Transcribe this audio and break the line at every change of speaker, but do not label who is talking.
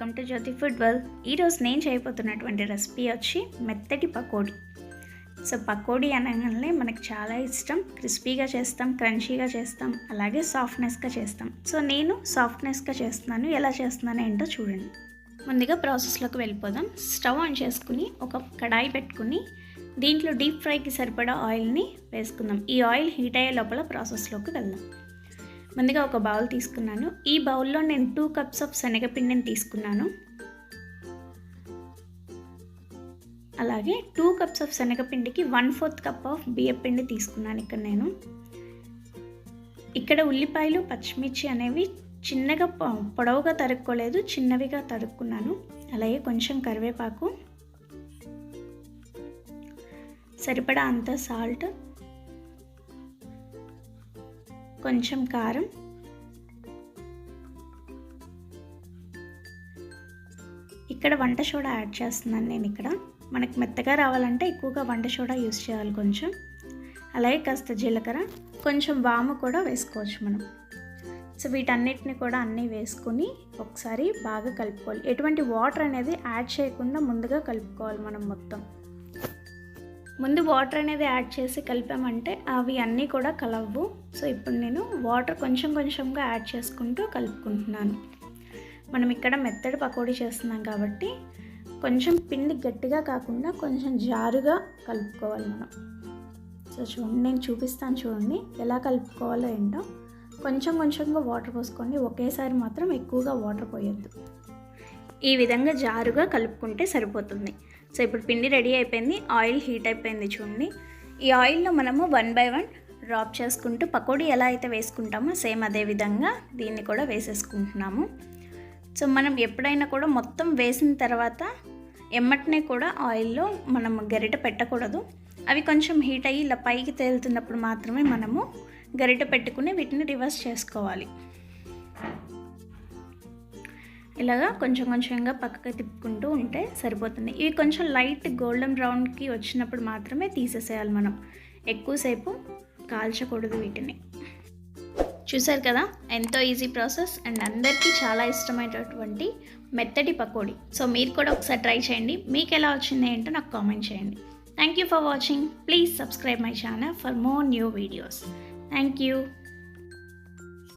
Welcome to Jyothi food world. ఈరోజు నేను చేయబోతున్నటువంటి recipe వచ్చి మెత్తటి పకోడీ. సో పకోడీ అనగానే మనకు చాలా ఇష్టం. క్రిస్పీగా చేస్తాం, క్రంచీగా చేస్తాం, అలాగే సాఫ్ట్నెస్గా చేస్తాం. సో నేను సాఫ్ట్నెస్గా చేస్తున్నాను. ఎలా చేస్తున్నాను ఏంటో చూడండి. ముందుగా ప్రాసెస్లోకి వెళ్ళిపోదాం. స్టవ్ ఆన్ చేసుకుని ఒక కడాయి పెట్టుకుని దీంట్లో డీప్ ఫ్రైకి సరిపడా ఆయిల్ని వేసుకుందాం. ఈ ఆయిల్ హీట్ అయ్యే లోపల ప్రాసెస్లోకి వెళ్దాం. ముందుగా ఒక బౌల్ తీసుకున్నాను. ఈ బౌల్లో నేను 2 కప్స్ ఆఫ్ శనగపిండిని తీసుకున్నాను. అలాగే 2 కప్స్ ఆఫ్ శనగపిండికి 1/4 కప్ ఆఫ్ బియ్యపిండి తీసుకున్నాను. ఇక్కడ ఉల్లిపాయలు, పచ్చిమిర్చి అనేవి చిన్నగా పొడవుగా తరుక్కోలేదు, చిన్నవిగా తరుక్కున్నాను. అలాగే కొంచెం కరివేపాకు, సరిపడా అంత సాల్ట్, కొంచెం కారం, ఇక్కడ వంట సోడా యాడ్ చేస్తున్నాను నేను. ఇక్కడ మనకు మెత్తగా రావాలంటే ఎక్కువగా వంట సోడా యూస్ చేయాలి కొంచెం. అలాగే కాస్త జీలకర్ర, కొంచెం వాము కూడా వేసుకోవచ్చు మనం. సో వీటన్నిటిని కూడా అన్నీ వేసుకొని ఒకసారి బాగా కలుపుకోవాలి. ఎటువంటి వాటర్ అనేది యాడ్ చేయకుండా ముందుగా కలుపుకోవాలి మనం మొత్తం. ముందు వాటర్ అనేది యాడ్ చేసి కలిపామంటే అవి అన్నీ కూడా కలవ్వు. సో ఇప్పుడు నేను వాటర్ కొంచెం కొంచెంగా యాడ్ చేసుకుంటూ కలుపుకుంటున్నాను. మనం ఇక్కడ మెత్తడి పకోడీ చేస్తున్నాం కాబట్టి కొంచెం పిండి గట్టిగా కాకుండా కొంచెం జారుగా కలుపుకోవాలి మనం. సో చూడండి, నేను చూపిస్తాను చూడండి ఎలా కలుపుకోవాలో ఏంటో. కొంచెం కొంచెంగా వాటర్ పోసుకోండి, ఒకేసారి మాత్రం ఎక్కువగా వాటర్ పోయొద్దు. ఈ విధంగా జారుగా కలుపుకుంటే సరిపోతుంది. సో ఇప్పుడు పిండి రెడీ అయిపోయింది, ఆయిల్ హీట్ అయిపోయింది చూడండి. ఈ ఆయిల్లో మనము 1 by 1 డ్రాప్ చేసుకుంటూ పకోడీ ఎలా అయితే వేసుకుంటామో సేమ్ అదే విధంగా దీన్ని కూడా వేసేసుకుంటున్నాము. సో మనం ఎప్పుడైనా కూడా మొత్తం వేసిన తర్వాత ఎమ్మటనే కూడా ఆయిల్లో మనం గరిటె పెట్టకూడదు. అవి కొంచెం హీట్ అయ్యి ఇలా పైకి తేలుతున్నప్పుడు మాత్రమే మనము గరిటె పెట్టుకుని వీటిని రివర్స్ చేసుకోవాలి. ఇలాగా కొంచెం కొంచెంగా పక్కకి తిప్పుకుంటూ ఉంటే సరిపోతుంది. ఇవి కొంచెం లైట్ గోల్డెన్ బ్రౌన్కి వచ్చినప్పుడు మాత్రమే తీసేసేయాలి మనం. ఎక్కువసేపు కాల్చకూడదు వీటిని. చూసారు కదా, ఎంతో ఈజీ ప్రాసెస్ అండ్ అందరికీ చాలా ఇష్టమైనటువంటి మెత్తటి పకోడీ. సో మీరు కూడా ఒకసారి ట్రై చేయండి. మీకు ఎలా వచ్చింది ఏంటో నాకు కామెంట్ చేయండి. Thank you for watching. Please subscribe my channel for more new videos. Thank you.